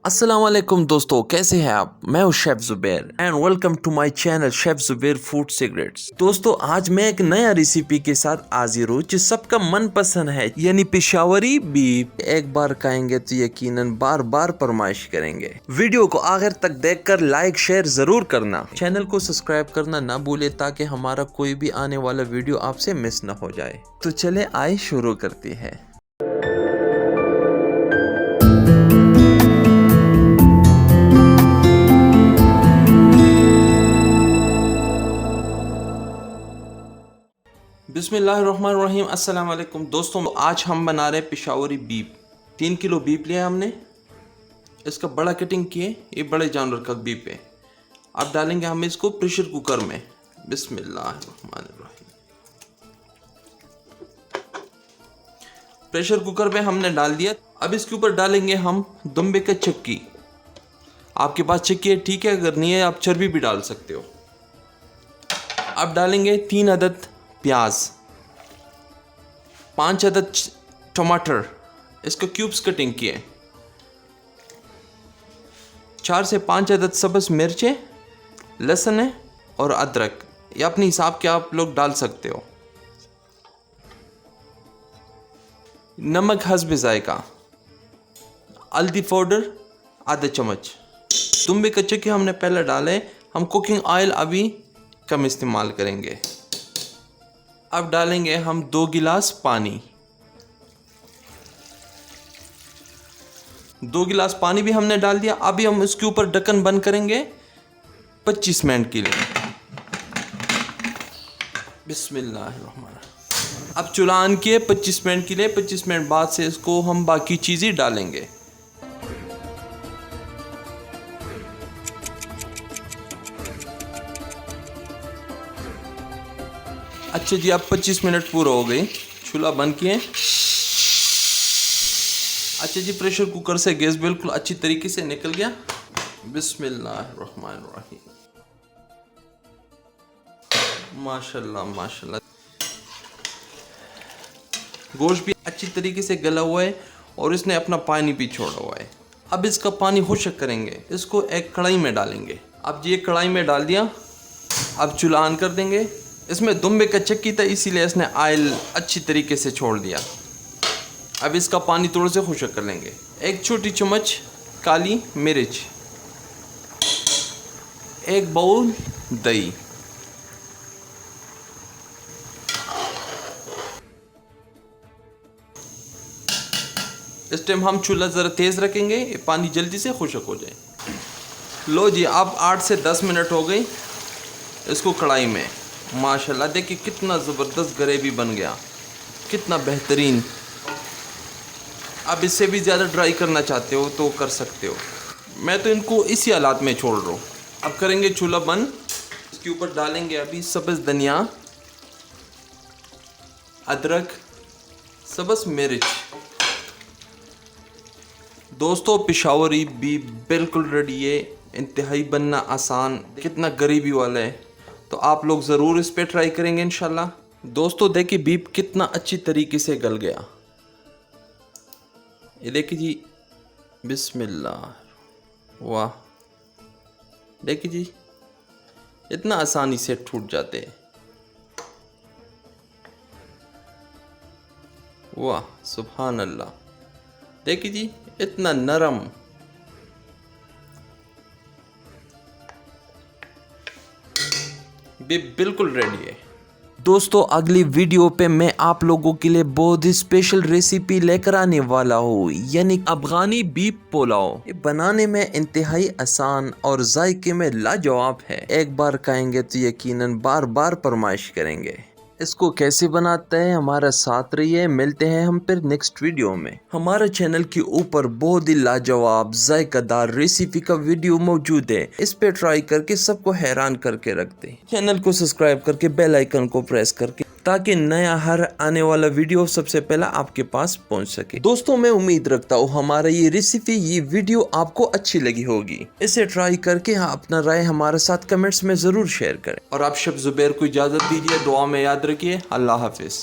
अस्सलाम वालेकुम दोस्तों, कैसे हैं आप? मैं हूं chef Zubair and welcome to my channel chef Zubair food secrets. दोस्तों, आज मैं एक नया रेसिपी के साथ हाजिर हूं जो सबका मन पसंद है, यानी पेशावरी बीफ। एक बार खाएंगे तो यकीनन बार बार फरमाइश करेंगे। वीडियो को आखिर तक देखकर लाइक शेयर जरूर करना, चैनल को सब्सक्राइब करना ना भूले ताकि हमारा कोई भी आने वाला वीडियो आपसे मिस न हो जाए। तो चले आए शुरू करते हैं। बिस्मिल्लाहिर्रहमानिर्रहीम। अस्सलाम वालेकुम दोस्तों, आज हम बना रहे हैं पेशावरी बीफ। 3 किलो बीफ लिया हमने, इसका बड़ा कटिंग किए। ये बड़े जानवर का बीफ है। अब डालेंगे हम इसको प्रेशर कुकर में। बिस्मिल्लाहिर्रहमानिर्रहीम। प्रेशर कुकर में हमने डाल दिया। अब इसके ऊपर डालेंगे हम दुम्बे का चक्की। आपके पास चक्की है ठीक है, अगर नहीं है आप चर्बी भी डाल सकते हो। अब डालेंगे 3 अदद प्याज, 5 अदद टमाटर, इसको क्यूब्स कटिंग किए, 4 से 5 अदद सब्ज़ मिर्चें, लहसुन है और अदरक, ये अपने हिसाब के आप लोग डाल सकते हो। नमक हस्ब जायका, हल्दी पाउडर आधा चम्मच। दुम्बे का चक्की हमने पहले डाले। हम कुकिंग ऑयल अभी कम इस्तेमाल करेंगे। अब डालेंगे हम 2 गिलास पानी। 2 गिलास पानी भी हमने डाल दिया। अभी हम इसके ऊपर ढक्कन बंद करेंगे 25 मिनट के लिए। बिस्मिल्लाहिर्रहमानिर्रहीम। अब चूल्हा ऑन किए 25 मिनट के लिए। 25 मिनट बाद से इसको हम बाकी चीज़ें डालेंगे। अच्छा जी, अब 25 मिनट पूरा हो गई, चूल्हा बंद किए। अच्छा जी, प्रेशर कुकर से गैस बिल्कुल अच्छी तरीके से निकल गया। बिस्मिल्लाहिर्रहमानिर्रहीम। माशाल्लाह माशाल्लाह, गोश्त भी अच्छी तरीके से गला हुआ है और इसने अपना पानी भी छोड़ा हुआ है। अब इसका पानी खुश्क करेंगे, इसको एक कढ़ाई में डालेंगे। अब ये कढ़ाई में डाल दिया। अब चूल्हा ऑन कर देंगे। इसमें दुम्बे का चक्की था इसीलिए इसने ऑयल अच्छी तरीके से छोड़ दिया। अब इसका पानी थोड़ा से खुश्क कर लेंगे। 1 छोटी चम्मच काली मिर्च, 1 बाउल दही, इस टाइम हम चूल्हा ज़रा तेज़ रखेंगे, ये पानी जल्दी से खुश्क हो जाए। लो जी, अब 8 से 10 मिनट हो गई इसको कढ़ाई में। माशाल्लाह देखिए कितना ज़बरदस्त ग्रेवी बन गया, कितना बेहतरीन। अब इससे भी ज़्यादा ड्राई करना चाहते हो तो कर सकते हो, मैं तो इनको इसी हालात में छोड़ रहा हूँ। अब करेंगे चूल्हा बंद। इसके ऊपर डालेंगे अभी सब्ज़ धनिया, अदरक, सब्ज़ मिर्च। दोस्तों, पेशावरी बीफ बिल्कुल रेडी है, इंतहाई बनना आसान, कितना ग्रेवी वाला है, तो आप लोग ज़रूर इस पे ट्राई करेंगे इंशाल्लाह। दोस्तों देखिए बीफ कितना अच्छी तरीके से गल गया, ये देखिए जी। बिस्मिल्लाह, वाह देखिए जी, इतना आसानी से टूट जाते हैं। वाह सुभान अल्लाह, देखिए जी इतना नरम। बिल्कुल रेडी है। दोस्तों, अगली वीडियो पे मैं आप लोगों के लिए बहुत ही स्पेशल रेसिपी लेकर आने वाला हूँ, यानी अफगानी बीफ पुलाव। ये बनाने में इंतहाई आसान और जायके में लाजवाब है। एक बार खाएंगे तो यकीनन बार बार फरमाइश करेंगे। इसको कैसे बनाते हैं हमारा साथ रहिए। मिलते हैं हम फिर नेक्स्ट वीडियो में। हमारे चैनल के ऊपर बहुत ही लाजवाब जायकादार रेसिपी का वीडियो मौजूद है, इस पे ट्राई करके सबको हैरान करके रखते हैं। चैनल को सब्सक्राइब करके बेल आइकन को प्रेस करके, ताकि नया हर आने वाला वीडियो सबसे पहला आपके पास पहुंच सके। दोस्तों, मैं उम्मीद रखता हूँ हमारा ये रेसिपी, ये वीडियो आपको अच्छी लगी होगी। इसे ट्राई करके अपना राय हमारे साथ कमेंट्स में जरूर शेयर करें। और आप शेफ जुबैर को इजाजत दीजिए, दुआ में याद रखिए। अल्लाह हाफिज।